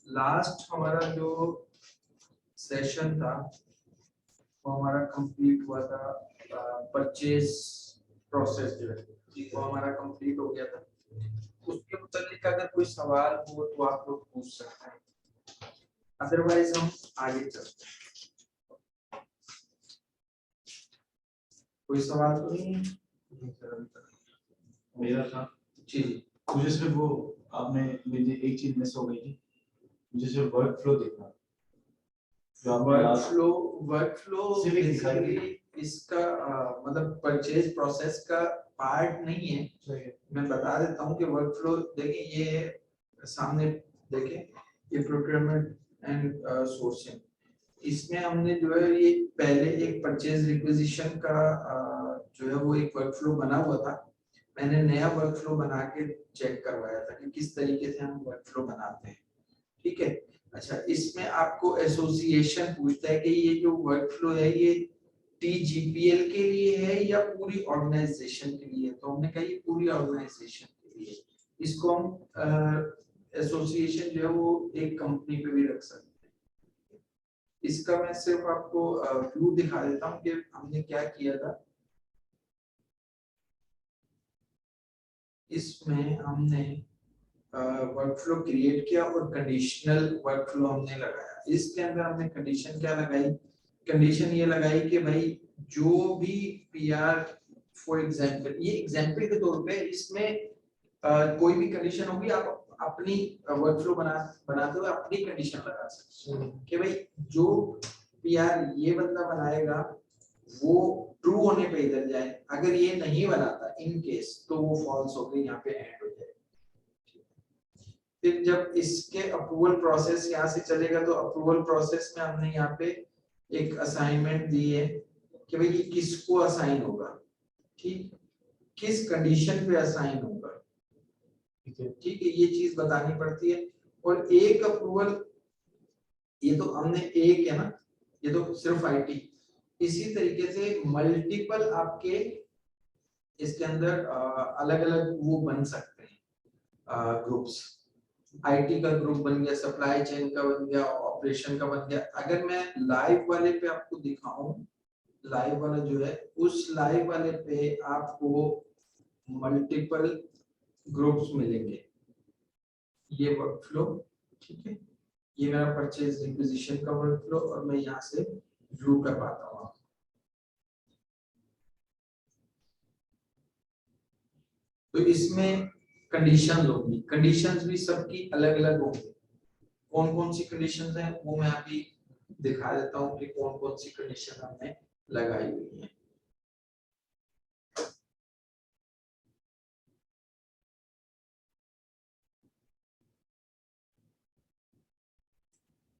Last हमारा जो session था वो हमारा कंप्लीट हुआ था, परचेज प्रोसेस जो है वो हमारा कंप्लीट हो गया था। उसके मुताबिक अगर कोई सवाल हो तो आप लोग पूछ सकते हैं, अदरवाइज हम आगे चलते हैं। कोई सवाल तो नहीं? मेरा था जी, मुझे सिर्फ वो आपने मुझे एक चीज मिस हो गई थी, मुझे सिर्फ वर्क फ्लो देखना। वर्क फ्लो बेसिकली इसका मतलब परचेज प्रोसेस का पार्ट नहीं है। मैं बता देता हूँ कि वर्क फ्लो देखिए, ये सामने देखें, ये प्रोक्योरमेंट एंड सोर्सिंग, इसमें हमने जो है ये पहले एक परचेज रिक्विजिशन का जो है वो एक वर्क फ्लो बना हुआ था। मैंने नया वर्क फ्लो बना के चेक करवाया था कि किस तरीके से हम वर्क फ्लो बनाते हैं। ठीक है, अच्छा, इसमें आपको एसोसिएशन पूछता है कि ये जो वर्क फ्लो है ये टीजीपीएल के लिए है या पूरी ऑर्गेनाइजेशन के लिए। तो हमने कहा ये पूरी ऑर्गेनाइजेशन के लिए। इसको हम एसोसिएशन जो है वो एक कंपनी पे भी रख सकते हैं। इसका मैं सिर्फ आपको व्यू दिखा देता हूँ कि हमने क्या किया था। इसमें हमने वर्कफ्लो क्रिएट किया और कंडीशनल वर्कफ्लो हमने लगाया। इसके अंदर हमने कंडीशन क्या लगाई? कंडीशन ये लगाई कि भाई जो भी पीआर, फॉर एग्जांपल, ये एग्जांपल के तौर पे इसमें कोई भी कंडीशन होगी, आप अपनी वर्कफ्लो बनाते हुए अपनी कंडीशन लगा सकते हैं कि भाई जो पीआर ये बंदा बनाएगा वो ट्रू होने पे इधर जाए, अगर ये नहीं बनाता इन केस तो वो फॉल्स हो गई, यहाँ पे एंड हो जाए। फिर जब इसके अप्रूवल प्रोसेस यहाँ से चलेगा तो अप्रूवल प्रोसेस में हमने यहाँ पे एक असाइनमेंट दी है कि भाई ये किसको असाइन होगा, ठीक, किस कंडीशन पे असाइन होगा, ठीक है, ये चीज बतानी पड़ती है। और एक अप्रूवल, ये तो हमने एक है ना, ये तो सिर्फ आईटी। इसी तरीके से मल्टीपल आपके इसके अंदर अलग अलग वो बन सकते हैं ग्रुप्स। आईटी का ग्रुप बन गया, सप्लाई चेन का बन गया, ऑपरेशन का बन गया। अगर मैं लाइव वाले पे आपको दिखाऊं, लाइव वाला जो है उस लाइव वाले पे आपको मल्टीपल ग्रुप्स मिलेंगे। ये वर्कफ्लो, ठीक है, ये मेरा परचेज रिक्विजिशन का वर्कफ्लो और मैं यहाँ से व्यू कर पाता हूँ। तो इसमें कंडीशंस होंगी, कंडीशंस भी सबकी अलग अलग होंगी। कौन कौन सी कंडीशंस हैं वो मैं अभी दिखा देता हूँ कि कौन कौन सी कंडीशन हमने लगाई हुई है।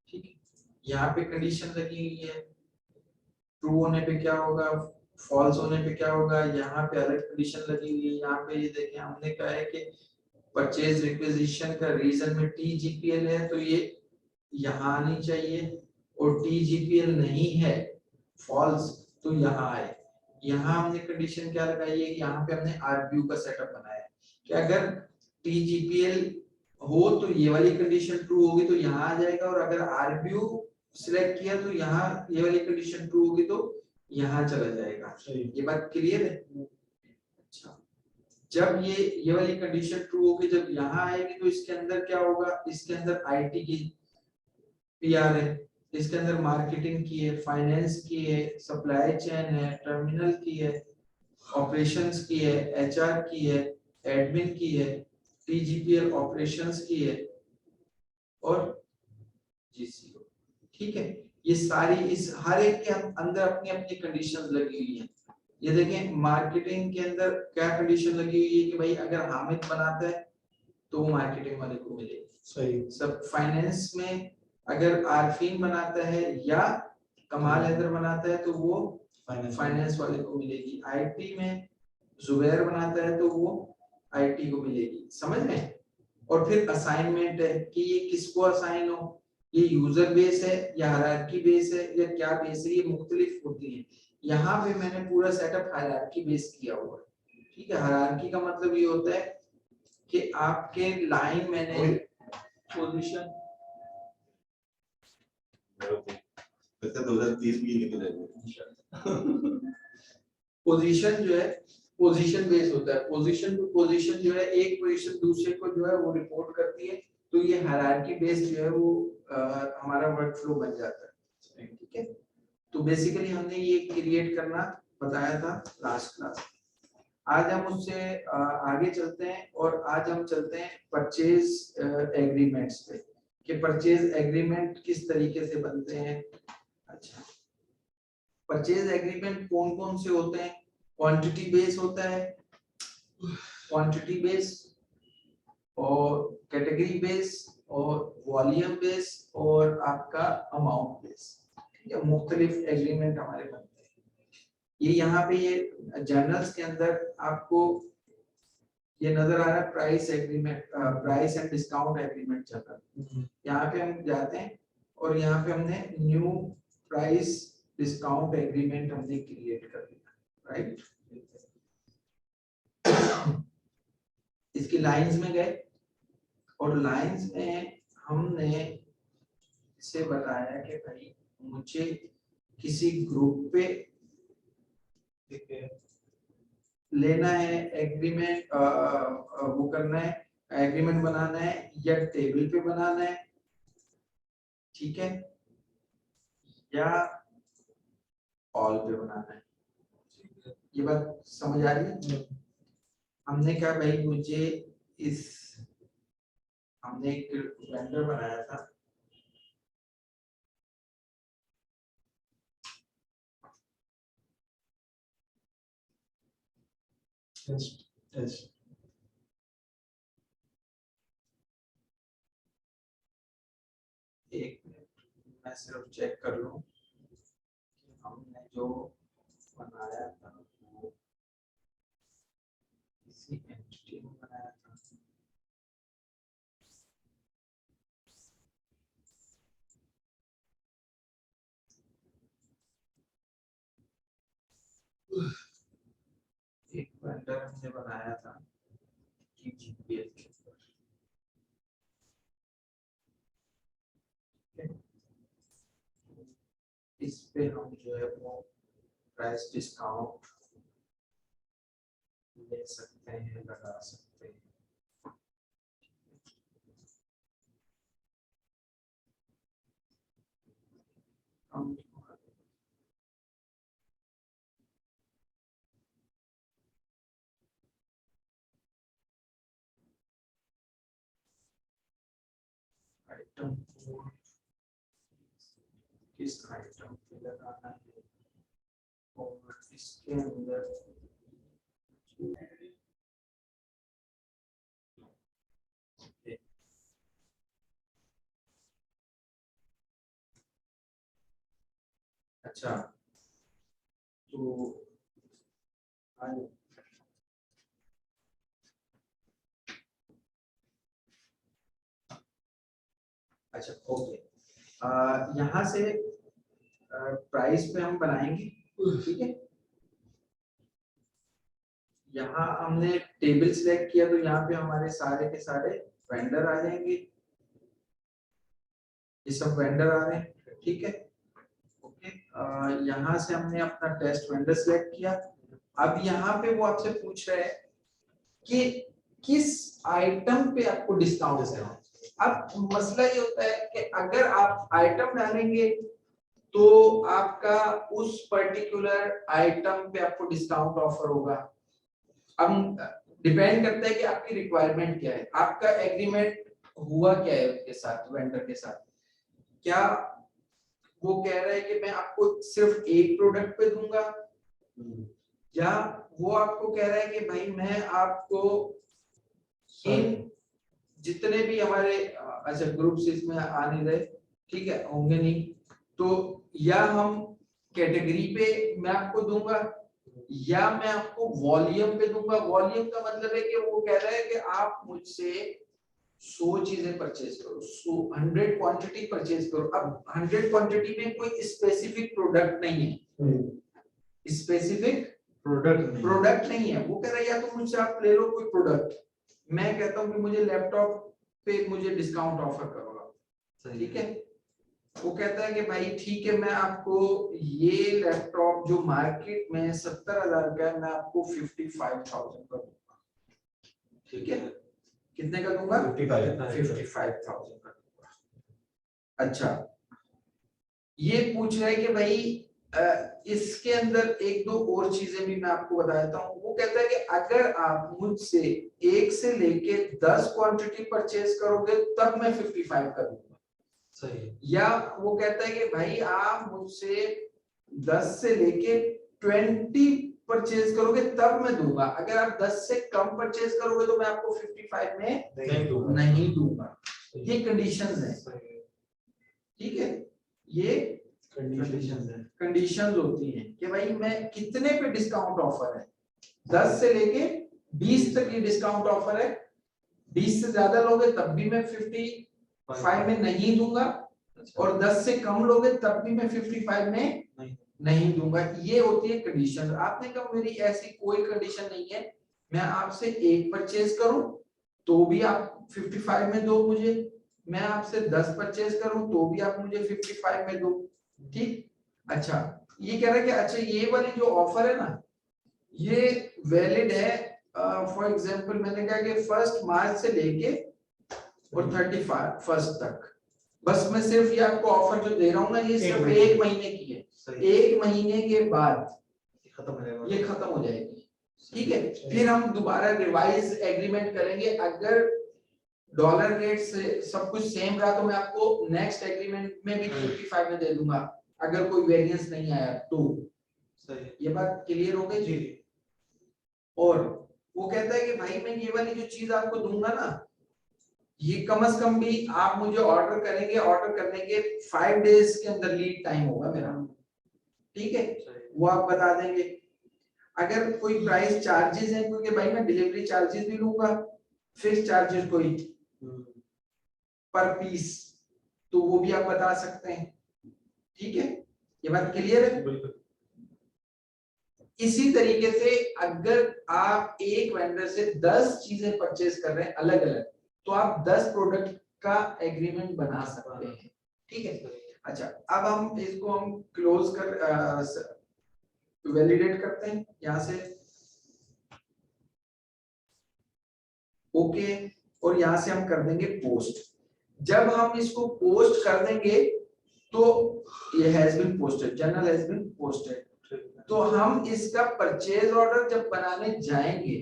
ठीक है, यहाँ पे कंडीशन लगी हुई है, ट्रू होने पे क्या होगा, फॉल्स होने पे क्या होगा। यहाँ पे अलग कंडीशन लगी हुई है। यहाँ पे ये देखें, हमने कहा है कि परचेज रिक्विजिशन का रीजन में टीजीपीएल है तो ये यहाँ आनी चाहिए, और टीजीपीएल नहीं है, फॉल्स, तो यहाँ आए। यहाँ हमने कंडीशन क्या लगाई है कि यहाँ पे हमने आरबीयू का सेटअप बनाया है कि अगर टीजीपीएल हो तो ये वाली कंडीशन ट्रू होगी तो यहाँ आ जाएगा, और अगर आरबीयू सिलेक्ट किया तो यहाँ ये वाली कंडीशन ट्रू होगी तो यहाँ चला जाएगा। ये बात क्लियर है? अच्छा, जब ये वाली कंडीशन ट्रू होगी, जब यहाँ आएगी तो इसके अंदर क्या होगा, इसके अंदर आईटी की पीआर है, इसके अंदर मार्केटिंग की है, फाइनेंस की है, सप्लाई चेन है, टर्मिनल की है, ऑपरेशंस की है, एचआर की है, एडमिन की है, टीजीपीएल ऑपरेशंस की है और जीसीओ। ठीक है, ये सारी इस हर एक के अंदर अपनी अपनी कंडीशंस लगी हुई हैं। ये देखें, मार्केटिंग के अंदर क्या कंडीशन लगी हुई है कि भाई अगर हामिद बनाता है तो मार्केटिंग वाले को मिलेगी। सही। सब फाइनेंस में अगर आरफीन बनाता है या कमाल हैदर बनाता है तो वो फाइनेंस वाले को मिलेगी। आईटी में जुबैर बनाता है तो वो आईटी को मिलेगी। समझ में? और फिर असाइनमेंट है कि ये किसको असाइन हो, ये यूजर बेस है या हायरार्की बेस है या क्या बेस है, ये मुख्तलिफ होती है। यहाँ पे मैंने पूरा सेटअप हायरार्की बेस किया हुआ है। ठीक है, हायरार्की का मतलब ये होता है कि आपके लाइन मैंने पोजीशन 2030 भी लेके जाएंगे। पोजीशन जो है पोजीशन बेस होता है, पोजीशन टू पोजीशन जो है एक पोजीशन दूसरे को जो है वो रिपोर्ट करती है, तो ये हायरार्की बेस जो है वो हमारा वर्कफ्लो बन जाता है। ठीक है, तो बेसिकली हमने ये क्रिएट करना बताया था लास्ट क्लास। आज हम उससे आगे चलते हैं और आज हम चलते हैं परचेज एग्रीमेंट्स पे कि परचेज एग्रीमेंट किस तरीके से बनते हैं। अच्छा, परचेज एग्रीमेंट कौन कौन से होते हैं? क्वांटिटी बेस होता है, क्वांटिटी बेस और कैटेगरी बेस और वॉल्यूम बेस और आपका अमाउंट बेस। ये मुख्तलिफ एग्रीमेंट हमारे बनते हैं। ये यहाँ पे ये जर्नल्स के अंदर आपको ये नजर आ रहा है price agreement, price and discount agreement journal. यहाँ पे हम जाते हैं और यहाँ पे हमने न्यू प्राइस डिस्काउंट एग्रीमेंट हमने क्रिएट कर दिया, राइट। इसकी लाइंस में गए और लाइंस में हमने इसे बताया कि भाई मुझे किसी ग्रुप पे लेना है एग्रीमेंट, वो करना है, एग्रीमेंट बनाना है या टेबल पे बनाना है, ठीक है, या ऑल पे बनाना है। ये बात समझ आ रही है? हमने कहा भाई मुझे हमने एक वेंडर बनाया था, एक मिनट मैं सिर्फ चेक कर लूं कि हमने जो बनाया था वो किसी एंटिटी में बनाया था। एक वेंडर हमने बनाया था कि जीपीएल के ऊपर, इस पे हम जो है वो प्राइस डिस्काउंट ले सकते हैं, लगा सकते हैं। हम आइटम कोड किस आइटम पे लगाना है और इसके अंदर अच्छा तो अच्छा ओके, यहाँ से प्राइस पे हम बनाएंगे, ठीक है। यहाँ हमने टेबल सिलेक्ट किया तो यहाँ पे हमारे सारे के सारे वेंडर आ जाएंगे, ये सब वेंडर आ रहे हैं, ठीक है। ओके, यहाँ से हमने अपना टेस्ट वेंडर सिलेक्ट किया। अब यहाँ पे वो आपसे पूछ रहा है कि किस आइटम पे आपको डिस्काउंट देना है। अब मसला ये होता है कि अगर आप आइटम डालेंगे तो आपका उस पर्टिकुलर आइटम पे आपको डिस्काउंट ऑफर होगा। अब डिपेंड करता है कि आपकी रिक्वायरमेंट क्या है, आपका एग्रीमेंट हुआ क्या है उसके साथ, वेंडर के साथ। क्या वो कह रहा है कि मैं आपको सिर्फ एक प्रोडक्ट पे दूंगा, या वो आपको कह रहा है कि भाई मैं आपको इन जितने भी हमारे अच्छा ग्रुप्स इसमें आ नहीं रहे, ठीक है, होंगे नहीं, तो या हम कैटेगरी पे मैं आपको दूंगा या मैं आपको वॉल्यूम पे दूंगा। वॉल्यूम का मतलब है कि वो कह रहा है कि आप मुझसे 100 चीजें परचेज करो, 100 क्वांटिटी परचेज करो। अब 100 क्वांटिटी में कोई स्पेसिफिक प्रोडक्ट नहीं है, स्पेसिफिक प्रोडक्ट नहीं है। वो कह रहा है या तो मुझसे आप ले लो कोई प्रोडक्ट, मैं कहता हूँ कि मुझे लैपटॉप पे मुझे डिस्काउंट ऑफर करो आप, ठीक है। वो कहता है कि भाई ठीक है, मैं आपको ये लैपटॉप जो मार्केट में 70,000 का है, मैं आपको 55,000 का दूंगा, ठीक है। कितने का दूंगा? 55,000 का दूंगा। अच्छा, ये पूछ रहा है कि भाई इसके अंदर एक दो और चीजें भी मैं आपको बता देता हूँ। वो कहता है कि अगर आप मुझसे 1 से लेके 10 क्वांटिटी परचेज करोगे तब मैं 55 का दूंगा, सही है। या वो कहता है कि भाई आप मुझसे 10 से लेके 20 परचेज करोगे तब मैं दूंगा, अगर आप 10 से कम परचेज करोगे तो मैं आपको 55 में नहीं दूंगा। ये कंडीशंस है, ठीक है। ये कंडीशंस होती हैं कि भाई मैं कितने पे डिस्काउंट ऑफर है। 10 से लेके 20 तक ये डिस्काउंट ऑफर है, 20 से ज्यादा लोगे तब भी मैं 55 में नहीं दूंगा, और 10 से कम लोगे तब भी मैं 55 में नहीं दूंगा। ये होती है कंडीशन। आपने कहा मेरी ऐसी कोई कंडीशन नहीं है, मैं आपसे एक परचेज करूं तो भी आप 55 में दो मुझे, मैं आपसे 10 परचेज करूं तो भी आप मुझे 55 में दो, ठीक। अच्छा, ये कह रहा है कि अच्छा ये वाली जो ऑफर है ना, ये वैलिड है फॉर एग्जांपल मैंने कहा कि 1 मार्च से लेके और 31 तक, बस मैं सिर्फ ये आपको ऑफर जो दे रहा हूँ ना, ये सिर्फ 1 महीने की है। 1 महीने के बाद ये खत्म हो जाएगी, ठीक है। फिर हम दोबारा रिवाइज एग्रीमेंट करेंगे। अगर डॉलर रेट से सब कुछ सेम रहा तो मैं आपको नेक्स्ट एग्रीमेंट में भी 55 में दे दूंगा, अगर कोई वेरिएंस नहीं आया तो। सही, ये बात क्लियर हो गई जी। और वो कहता है कि भाई मैं ये वाली जो चीज आपको दूंगा ना, ये कम से कम भी आप मुझे ऑर्डर करेंगे, ऑर्डर करने के 5 डेज के अंदर लीड टाइम होगा मेरा, ठीक है। वो आप बता देंगे। अगर कोई प्राइस चार्जेस है, क्योंकि भाई मैं डिलीवरी चार्जेस भी लूंगा, फिक्स चार्जेस कोई पर पीस, तो वो भी आप बता सकते हैं, ठीक है। ये बात क्लियर है? बिल्कुल। इसी तरीके से अगर आप एक वेंडर से 10 चीजें परचेज कर रहे हैं अलग अलग, तो आप 10 प्रोडक्ट का एग्रीमेंट बना सकते हैं, ठीक है। अच्छा, अब हम इसको हम क्लोज कर वैलिडेट करते हैं यहां से, ओके। और यहां से हम कर देंगे पोस्ट। जब हम इसको पोस्ट कर देंगे तो ये has been posted, journal has been posted, तो हम इसका परचेज ऑर्डर जब बनाने जाएंगे,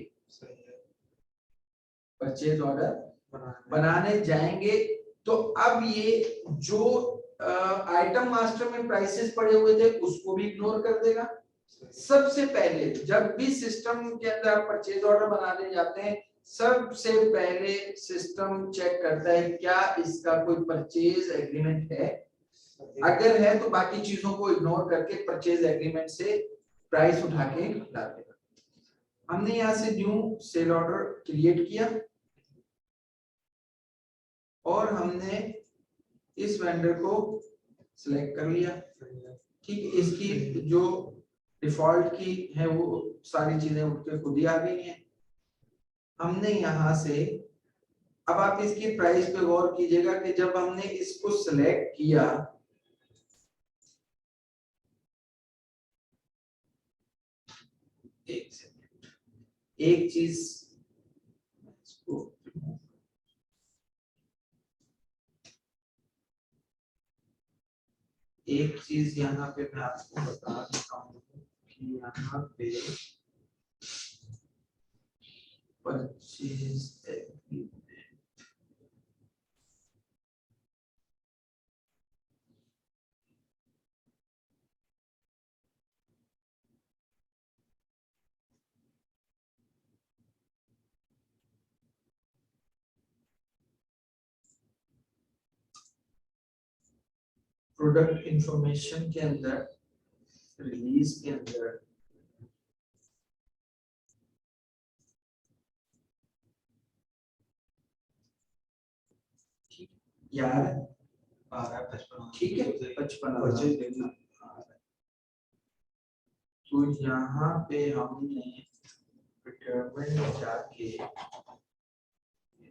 परचेज ऑर्डर बनाने जाएंगे, तो अब ये जो आइटम मास्टर में प्राइसेस पड़े हुए थे उसको भी इग्नोर कर देगा। सबसे पहले जब भी सिस्टम के अंदर आप परचेज ऑर्डर बनाने जाते हैं, सबसे पहले सिस्टम चेक करता है क्या इसका कोई परचेज एग्रीमेंट है। अगर है तो बाकी चीजों को इग्नोर करके परचेज एग्रीमेंट से प्राइस उठा के ला देगा। हमने यहां से न्यू सेल ऑर्डर क्रिएट किया और हमने इस वेंडर को सिलेक्ट कर लिया, ठीक। इसकी जो डिफॉल्ट की है वो सारी चीजें उठ के खुद ही आ गई हैं। हमने यहां से, अब आप इसकी प्राइस पे गौर कीजिएगा कि जब हमने इसको सिलेक्ट किया, एक चीज इसको एक चीज यहाँ पे मैं आपको बता देता हूँ कि यहाँ पे परचेज एग्रीमेंट, प्रोडक्ट इंफॉर्मेशन के अंदर, रिलीज के अंदर यार 55, ठीक है 55, तो यहाँ पे हमने प्रोक्योरमेंट में जाके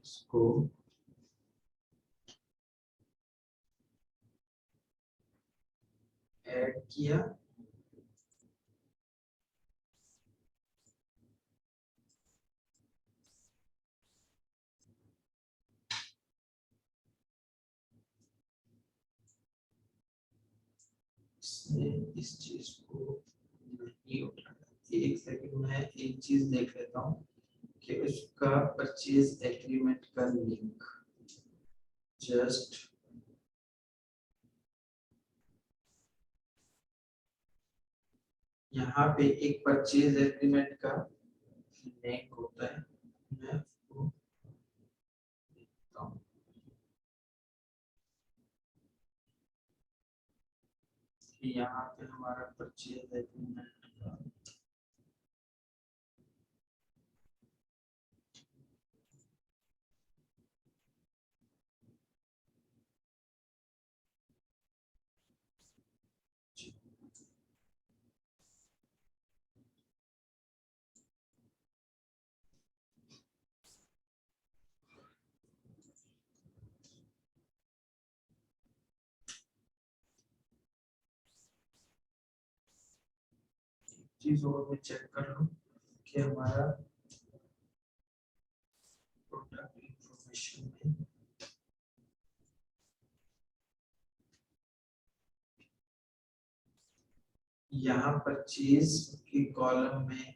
इसको ऐड किया, इस चीज को नहीं उठाना। एक सेकंड में एक चीज देख लेता हूँ कि उसका परचेज एग्रीमेंट का लिंक जस्ट यहाँ पे एक परचेज एग्रीमेंट का लिंक होता है, मैं उसको देखता हूँ। यहाँ पे हमारा परचेज एग्रीमेंट का चीज और मैं चेक कर लूँ कि हमारा प्रोडक्ट इंफॉर्मेशन में यहाँ परचेज की कॉलम में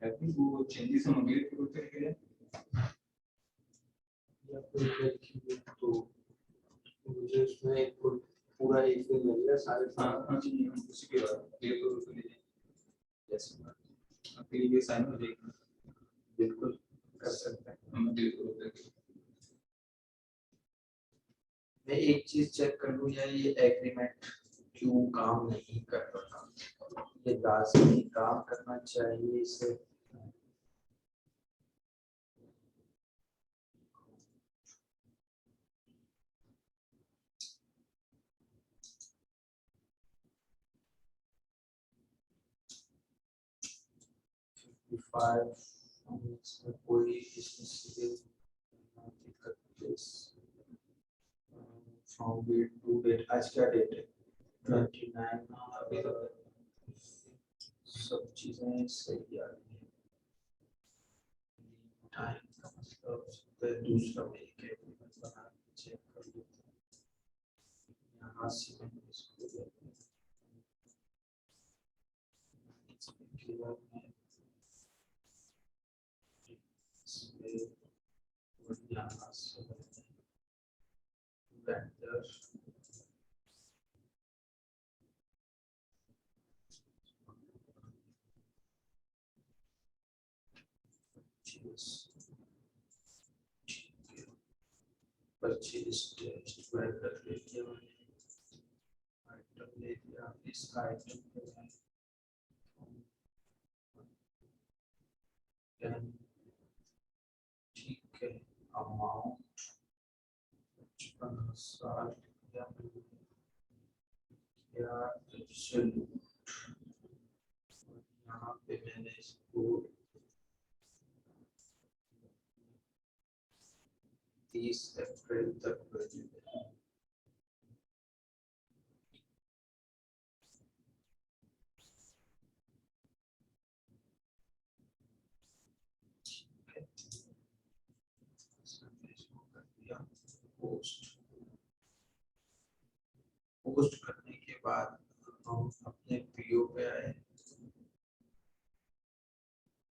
I think वो changes हम अगले फ्लोर पे करें। या कोई देखिए तो मुझे उसमें एक पूरा एक दिन लगेगा सारे हाँ जी, हम उसी के बाद अगले फ्लोर पे ले जाएंगे। जैसे अगले ये साइन हो जाएगा। बिल्कुल कर सकते हैं। हम अगले फ्लोर पे मैं एक चीज चेक कर लूँ यार, ये एग्रीमेंट क्यों काम नहीं कर रहा, ये लाजमी काम करना चाहिए इसे। इसमें कोई फ्रॉम डेट टू डेट, आज क्या डेट है 29, अभी तो सब चीजें सही आ रही हैं। टाइम का मतलब हो सकता है दूसरा में एक एग्रीमेंट बना के चेक कर लेते हैं। यहाँ से मैं इसको लेते हैं, इसके बाद मैं इसमें और यहाँ से वेंडर परचेज टेस्ट वेंडर ले लिया मैंने, आइटम ले लिया, इसका आइटम पे मैं ठीक है, अमाउंट 55,000 या एब्सोल्यूट, यहाँ पे मैंने इसको 30 अप्रैल तक वैल्यू है। पोस्ट करने के बाद हम अपने पीओ पे आए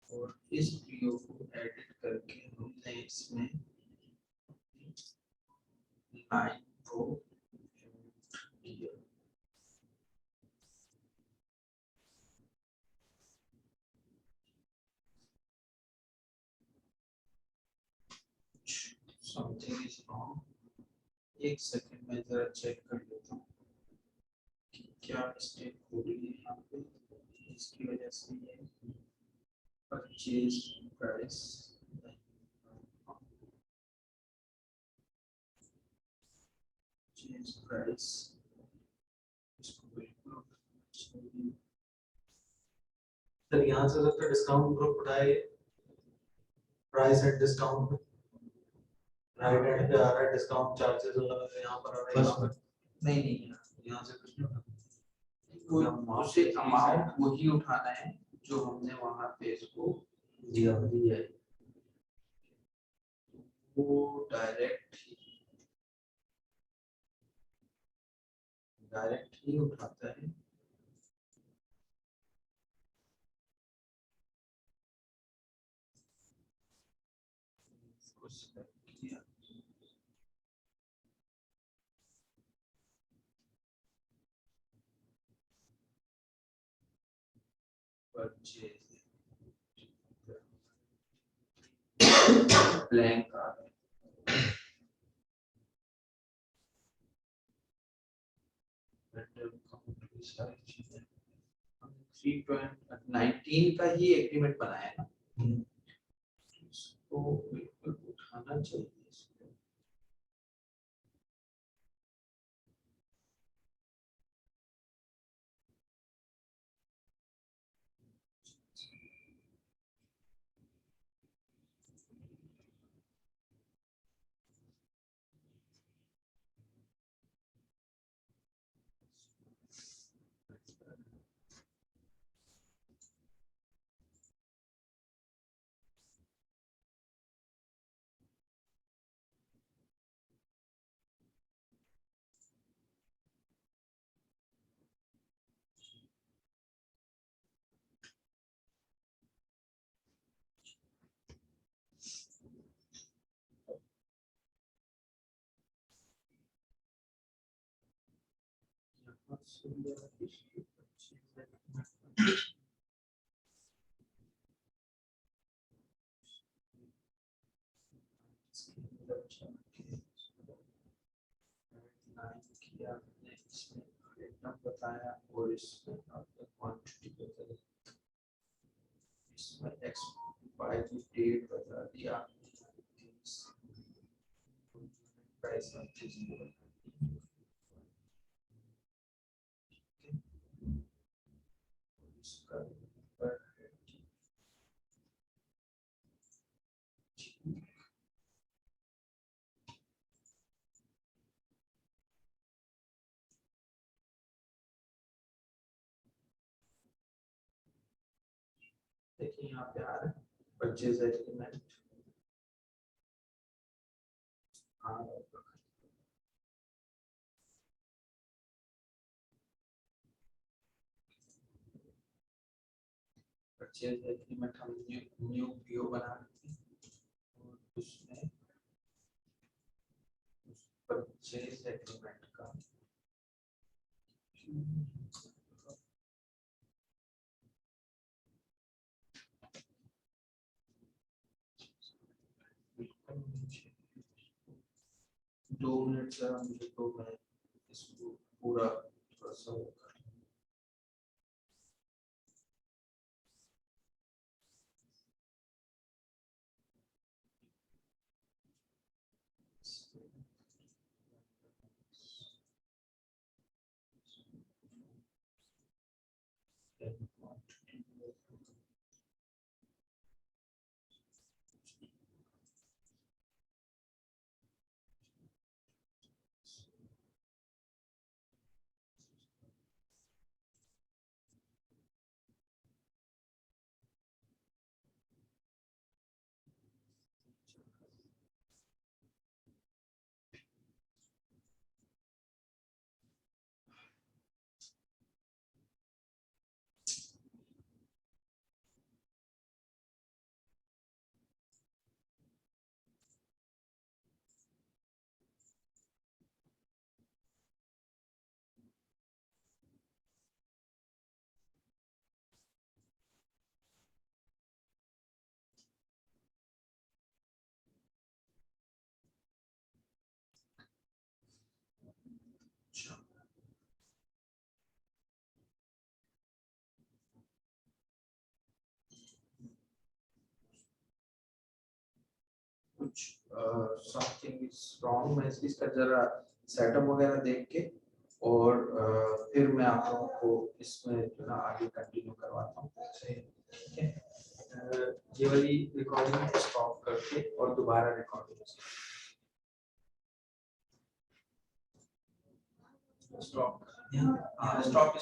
और इस पीओ को एडिट करके हमने इसमें लाइन को किया। समथिंग इज रॉन्ग, एक सेकंड में जरा चेक कर लेता हूँ कि क्या मिस्टेक हो रही है यहाँ पे। जिसकी वजह से ये परचेज प्राइस परचेज प्राइस इसको बिल्कुल सर यहाँ से सकते डिस्काउंट ग्रुप उठाए प्राइस एंड डिस्काउंट में राइट हैंड पे आ रहा है डिस्काउंट चार्जेस यहाँ पर आ रहा है यहाँ पर नहीं नहीं यहाँ से कुछ नहीं होता उसे अमाउंट वही उठाना है जो हमने वहां पे इसको दिया है वो डायरेक्ट ही उठाता है ब्लैंक आ गया सारी चीजें 319 का ही एग्रीमेंट बनाया ना इसको बिल्कुल उठाना चाहिए इसको बताया और इसमें क्वांटिटी बता इसमें एक्सपायर की डेट बता दिया प्राइस देखिए यहाँ पे आ रहा है परचेज एग्रीमेंट परचेज एग्रीमेंट हम न्यू पीओ बना रहे थे और उसमें परचेज एग्रीमेंट का दो मिनट से मुझे तो मैं इसको पूरा थोड़ा सा वो कर कुछ समथिंग इज रॉन्ग। मैं इसका जरा सेटअप वगैरह देख के और फिर मैं आप लोगों को इसमें जो ना आगे कंटिन्यू करवाता हूँ। ठीक है, ये वाली रिकॉर्डिंग स्टॉप करके और दोबारा रिकॉर्डिंग स्टॉप Yeah. स्टॉप